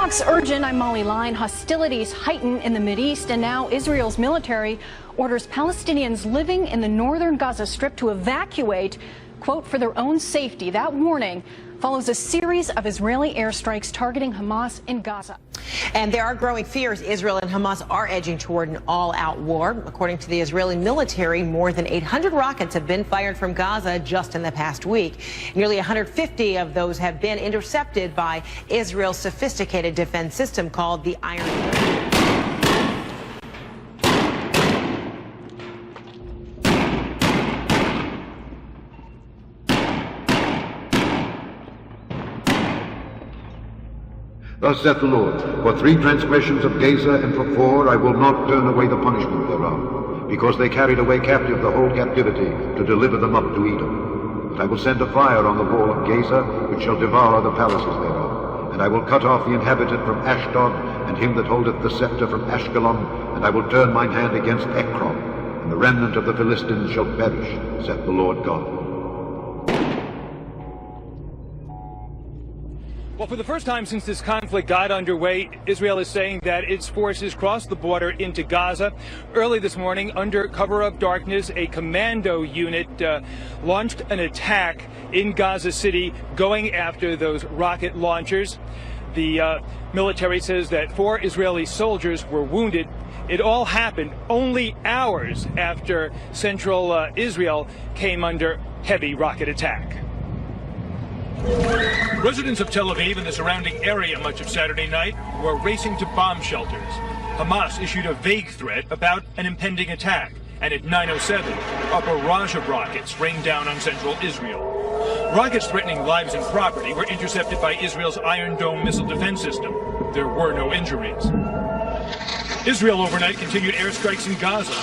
Talks urgent. I'm Molly Line. Hostilities heighten in the Mideast, and now Israel's military orders Palestinians living in the northern Gaza Strip to evacuate, quote, for their own safety. That warning follows a series of Israeli airstrikes targeting Hamas in Gaza. And there are growing fears Israel and Hamas are edging toward an all-out war. According to the Israeli military, more than 800 rockets have been fired from Gaza just in the past week. Nearly 150 of those have been intercepted by Israel's sophisticated defense system called the Iron Dome. Thus saith the Lord, for 3 transgressions of Gaza, and for 4 I will not turn away the punishment thereof, because they carried away captive the whole captivity, to deliver them up to Edom. But I will send a fire on the wall of Gaza, which shall devour the palaces thereof. And I will cut off the inhabitant from Ashdod, and him that holdeth the scepter from Ashkelon, and I will turn mine hand against Ekron, and the remnant of the Philistines shall perish, saith the Lord God. Well, for the first time since this conflict got underway, Israel is saying that its forces crossed the border into Gaza. Early this morning, under cover of darkness, a commando unit launched an attack in Gaza City, going after those rocket launchers. The military says that 4 Israeli soldiers were wounded. It all happened only hours after central Israel came under heavy rocket attack. Residents of Tel Aviv and the surrounding area much of Saturday night were racing to bomb shelters. Hamas issued a vague threat about an impending attack, and at 9:07, a barrage of rockets rained down on central Israel. Rockets threatening lives and property were intercepted by Israel's Iron Dome missile defense system. There were no injuries. Israel overnight continued airstrikes in Gaza.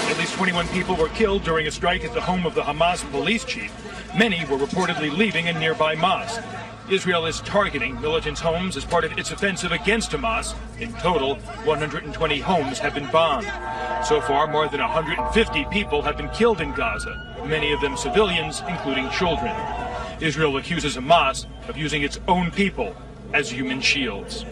At least 21 people were killed during a strike at the home of the Hamas police chief. Many were reportedly leaving a nearby mosque. Israel is targeting militants' homes as part of its offensive against Hamas. In total, 120 homes have been bombed. So far, more than 150 people have been killed in Gaza, many of them civilians, including children. Israel accuses Hamas of using its own people as human shields.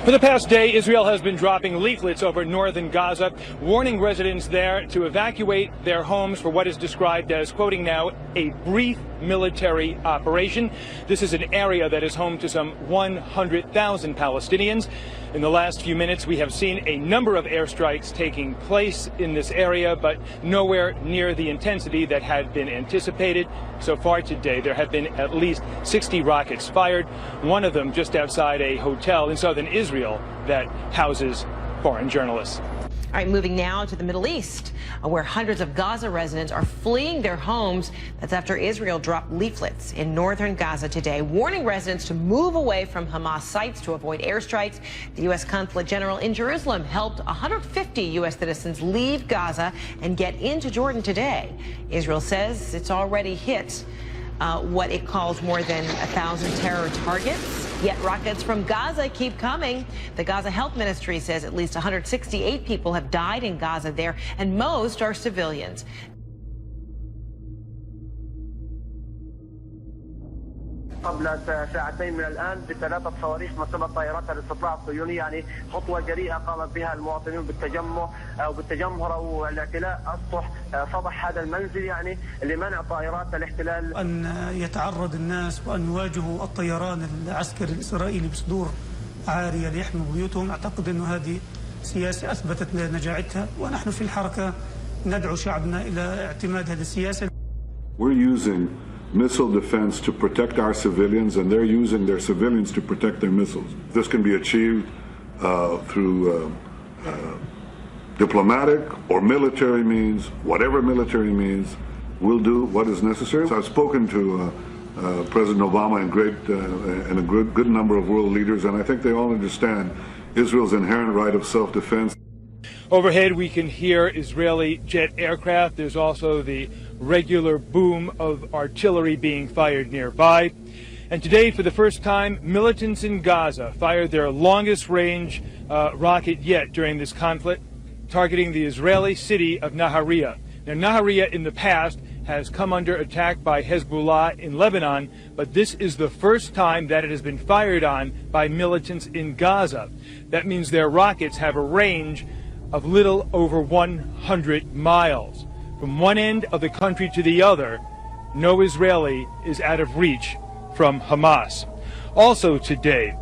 For the past day, Israel has been dropping leaflets over northern Gaza, warning residents there to evacuate their homes for what is described as, quoting now, a brief military operation. This is an area that is home to some 100,000 Palestinians. In the last few minutes, we have seen a number of airstrikes taking place in this area, but nowhere near the intensity that had been anticipated. So far today, there have been at least 60 rockets fired, one of them just outside a hotel in southern Israel that houses foreign journalists. All right, moving now to the Middle East, where hundreds of Gaza residents are fleeing their homes. That's after Israel dropped leaflets in northern Gaza today, warning residents to move away from Hamas sites to avoid airstrikes. The U.S. Consulate General in Jerusalem helped 150 U.S. citizens leave Gaza and get into Jordan today. Israel says it's already hit what it calls more than 1,000 terror targets. Yet rockets from Gaza keep coming. The Gaza Health Ministry says at least 168 people have died in Gaza there, and most are civilians. قبل ساعتين من الآن ب3 صواريخ نصبت طائرات الاستطلاع الصهيوني، يعني خطوة جريئة قامت بها المواطنين بالتجمهر أو الاعتلاء أسطح سطح هذا المنزل، يعني لمنع طائرات الاحتلال أن يتعرض الناس وأن يواجهوا الطيران العسكري الإسرائيلي بصدور عارية ليحموا بيوتهم. أعتقد أن هذه سياسة أثبتت نجاعتها، ونحن في الحركة ندعو شعبنا إلى اعتماد هذه السياسة. We're using missile defense to protect our civilians, and they're using their civilians to protect their missiles. This can be achieved through diplomatic or military means. Whatever military means, we'll do what is necessary. So I've spoken to President Obama and a good number of world leaders, and I think they all understand Israel's inherent right of self-defense. Overhead, we can hear Israeli jet aircraft. There's also the regular boom of artillery being fired nearby. And today, for the first time, militants in Gaza fired their longest range rocket yet during this conflict, targeting the Israeli city of Nahariya. Now, Nahariya in the past has come under attack by Hezbollah in Lebanon, but this is the first time that it has been fired on by militants in Gaza. That means their rockets have a range of little over 100 miles. From one end of the country to the other, no Israeli is out of reach from Hamas. Also today,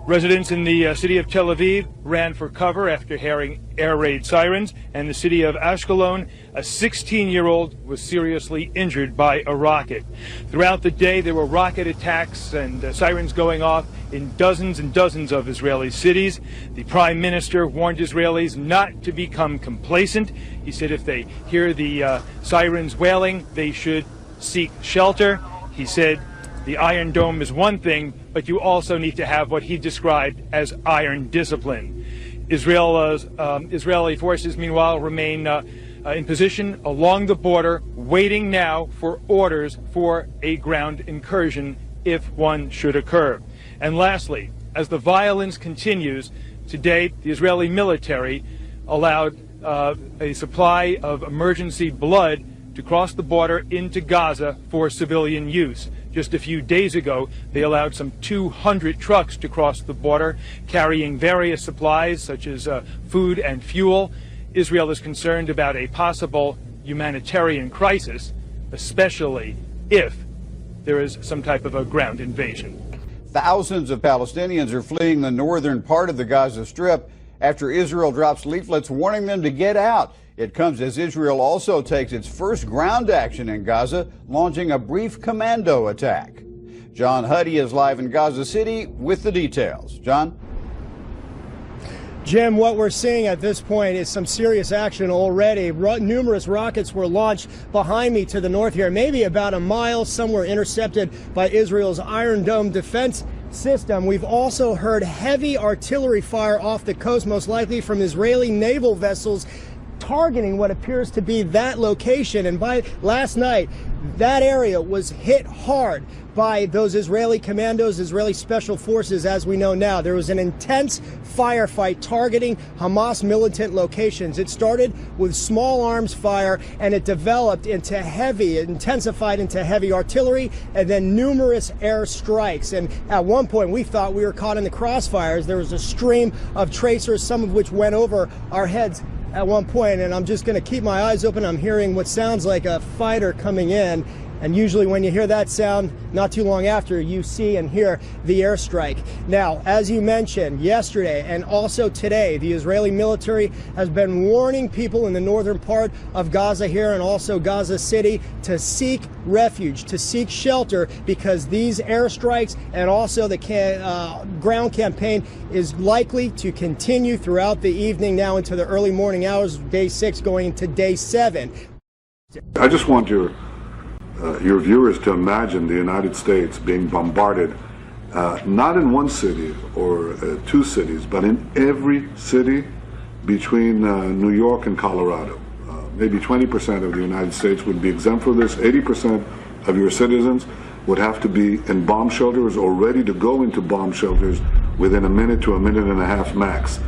residents in the city of Tel Aviv ran for cover after hearing air raid sirens, and the city of Ashkelon, a 16-year-old was seriously injured by a rocket. Throughout the day, there were rocket attacks and sirens going off in dozens and dozens of Israeli cities. The Prime Minister warned Israelis not to become complacent. He said if they hear the sirens wailing, they should seek shelter. He said the Iron Dome is one thing, but you also need to have what he described as iron discipline. Israeli forces, meanwhile, remain in position along the border, waiting now for orders for a ground incursion if one should occur. And lastly, as the violence continues, today the Israeli military allowed a supply of emergency blood to cross the border into Gaza for civilian use. Just a few days ago, they allowed some 200 trucks to cross the border, carrying various supplies such as food and fuel. Israel is concerned about a possible humanitarian crisis, especially if there is some type of a ground invasion. Thousands of Palestinians are fleeing the northern part of the Gaza Strip after Israel drops leaflets warning them to get out. It comes as Israel also takes its first ground action in Gaza, launching a brief commando attack. John Huddy is live in Gaza City with the details. John? Jim, what we're seeing at this point is some serious action already. Numerous rockets were launched behind me to the north here, maybe about a mile. Some were intercepted by Israel's Iron Dome defense system. We've also heard heavy artillery fire off the coast, most likely from Israeli naval vessels targeting what appears to be that location. And by last night, that area was hit hard by those Israeli commandos, Israeli special forces, as we know now. There was an intense firefight targeting Hamas militant locations. It started with small arms fire, and it developed into it intensified into heavy artillery, and then numerous air strikes. And at one point, we thought we were caught in the crossfires. There was a stream of tracers, some of which went over our heads at one point, and I'm just going to keep my eyes open. I'm hearing what sounds like a fighter coming in, and usually when you hear that sound, not too long after, you see and hear the airstrike. Now, as you mentioned, yesterday and also today, the Israeli military has been warning people in the northern part of Gaza here and also Gaza City to seek refuge, to seek shelter, because these airstrikes and also the ground campaign is likely to continue throughout the evening now into the early morning hours of day 6 going into day 7. I just want your viewers to imagine the United States being bombarded, not in one city or 2 cities, but in every city between New York and Colorado. Maybe 20% of the United States would be exempt from this. 80% of your citizens would have to be in bomb shelters or ready to go into bomb shelters within a minute to a minute and a half max.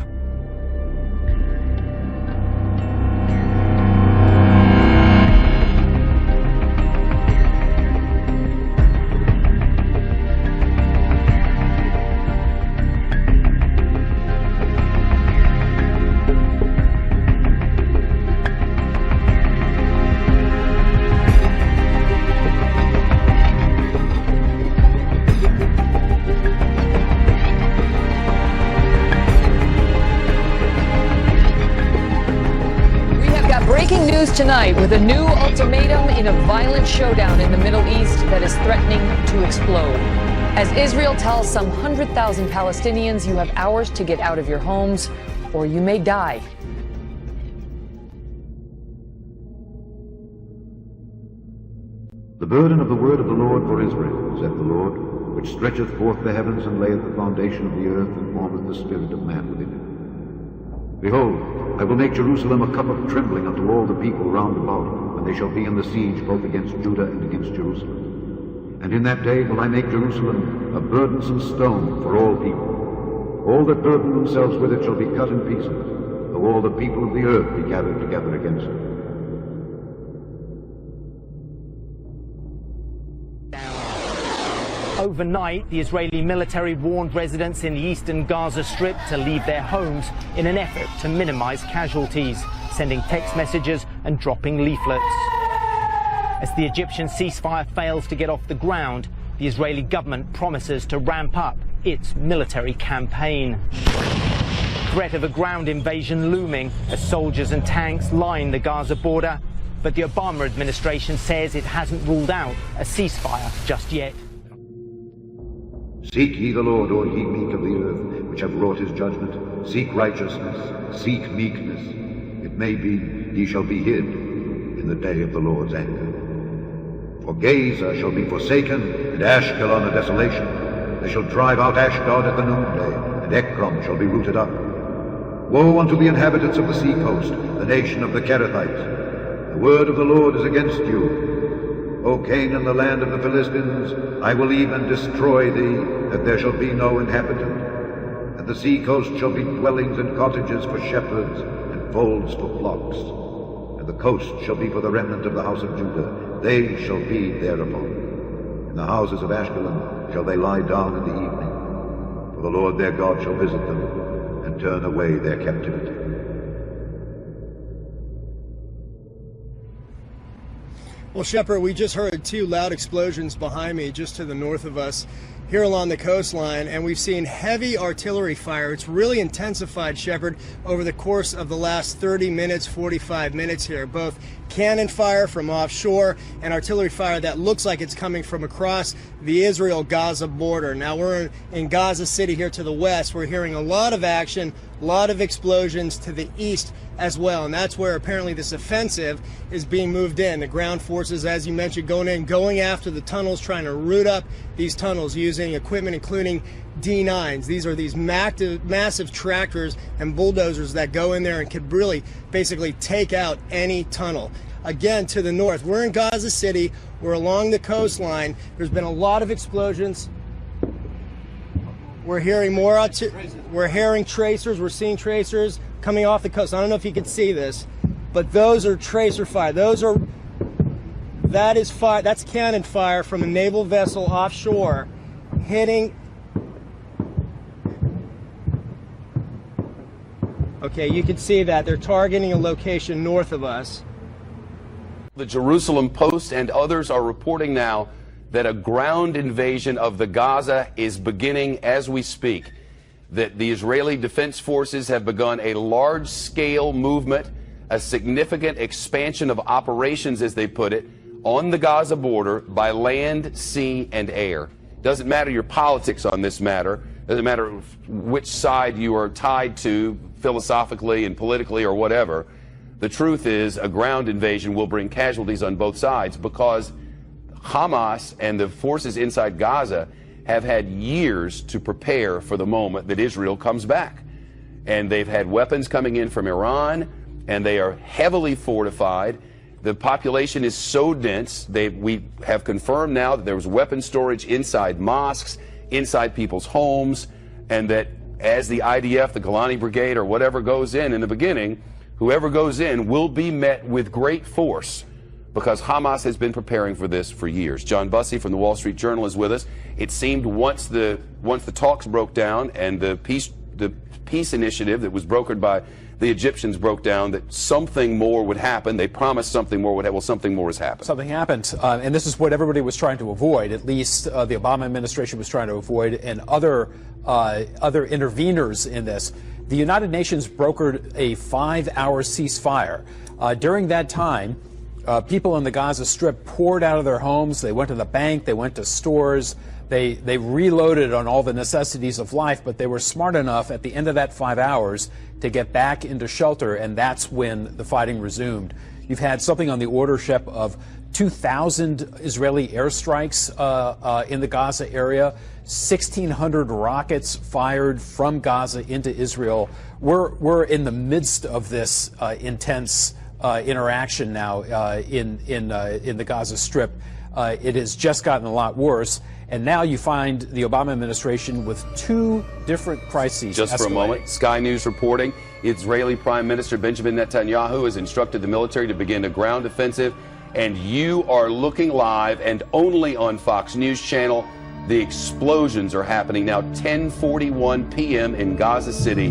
Tonight, with a new ultimatum in a violent showdown in the Middle East that is threatening to explode. As Israel tells some 100,000 Palestinians, you have hours to get out of your homes or you may die. The burden of the word of the Lord for Israel, saith the Lord, which stretcheth forth the heavens and layeth the foundation of the earth and formeth the spirit of man within it. Behold, I will make Jerusalem a cup of trembling unto all the people round about, when they shall be in the siege both against Judah and against Jerusalem. And in that day will I make Jerusalem a burdensome stone for all people. All that burden themselves with it shall be cut in pieces, though all the people of the earth be gathered together against it. Overnight, the Israeli military warned residents in the eastern Gaza Strip to leave their homes in an effort to minimize casualties, sending text messages and dropping leaflets. As the Egyptian ceasefire fails to get off the ground, the Israeli government promises to ramp up its military campaign. Threat of a ground invasion looming as soldiers and tanks line the Gaza border, but the Obama administration says it hasn't ruled out a ceasefire just yet. Seek ye the Lord, all ye meek of the earth, which have wrought his judgment. Seek righteousness, seek meekness. It may be ye shall be hid in the day of the Lord's anger. For Gaza shall be forsaken, and Ashkelon a desolation. They shall drive out Ashdod at the noonday, and Ekron shall be rooted up. Woe unto the inhabitants of the sea coast, the nation of the Kerethites. The word of the Lord is against you. O Canaan, the land of the Philistines, I will even destroy thee, that there shall be no inhabitant. And the sea coast shall be dwellings and cottages for shepherds, and folds for flocks. And the coast shall be for the remnant of the house of Judah. They shall be thereupon. In the houses of Ashkelon shall they lie down in the evening. For the Lord their God shall visit them, and turn away their captivity. Well, Shepard, we just heard two loud explosions behind me just to the north of us here along the coastline, and we've seen heavy artillery fire. It's really intensified, Shepard, over the course of the last 30 minutes, 45 minutes here. Both cannon fire from offshore and artillery fire that looks like it's coming from across the Israel-Gaza border. Now we're in Gaza City here to the west. We're hearing a lot of action, a lot of explosions to the east as well, and that's where apparently this offensive is being moved in. The ground forces, as you mentioned, going after the tunnels, trying to root up these tunnels using equipment including D9s. These are these massive tractors and bulldozers that go in there and could really basically take out any tunnel. Again, to the north, we're in Gaza City, we're along the coastline. There's been a lot of explosions. We're hearing we're hearing tracers, we're seeing tracers coming off the coast. I don't know if you can see this, but those are tracer fire. That is fire, that's cannon fire from a naval vessel offshore hitting. Okay, you can see that they're targeting a location north of us. The Jerusalem Post and others are reporting now that a ground invasion of the Gaza is beginning as we speak. That the Israeli Defense Forces have begun a large-scale movement, a significant expansion of operations, as they put it, on the Gaza border by land, sea, and air. Doesn't matter your politics on this matter. Doesn't matter which side you are tied to philosophically and politically or whatever. The truth is a ground invasion will bring casualties on both sides because Hamas and the forces inside Gaza have had years to prepare for the moment that Israel comes back. And they've had weapons coming in from Iran, and they are heavily fortified. The population is so dense, we have confirmed now that there was weapon storage inside mosques, inside people's homes, and that as the IDF, the Golani Brigade, or whatever goes in the beginning, whoever goes in will be met with great force because Hamas has been preparing for this for years. John Bussey from the Wall Street Journal is with us. It seemed once the talks broke down and the peace initiative that was brokered by the Egyptians broke down, that something more would happen. They promised something more would happen. Well, something more has happened. Something happened, and this is what everybody was trying to avoid. At least the Obama administration was trying to avoid, and other interveners in this. The United Nations brokered a 5-hour ceasefire. During that time, people in the Gaza Strip poured out of their homes. They went to the bank. They went to stores. They reloaded on all the necessities of life, but they were smart enough at the end of that 5 hours to get back into shelter, and that's when the fighting resumed. You've had something on the order, Shep, of 2,000 Israeli airstrikes in the Gaza area, 1,600 rockets fired from Gaza into Israel. We're in the midst of this intense interaction now in the Gaza Strip. It has just gotten a lot worse, and now you find the Obama administration with two different crises. Just for a moment, Sky News reporting, Israeli Prime Minister Benjamin Netanyahu has instructed the military to begin a ground offensive, and you are looking live and only on Fox News Channel. The explosions are happening now, 10:41 p.m. in Gaza City.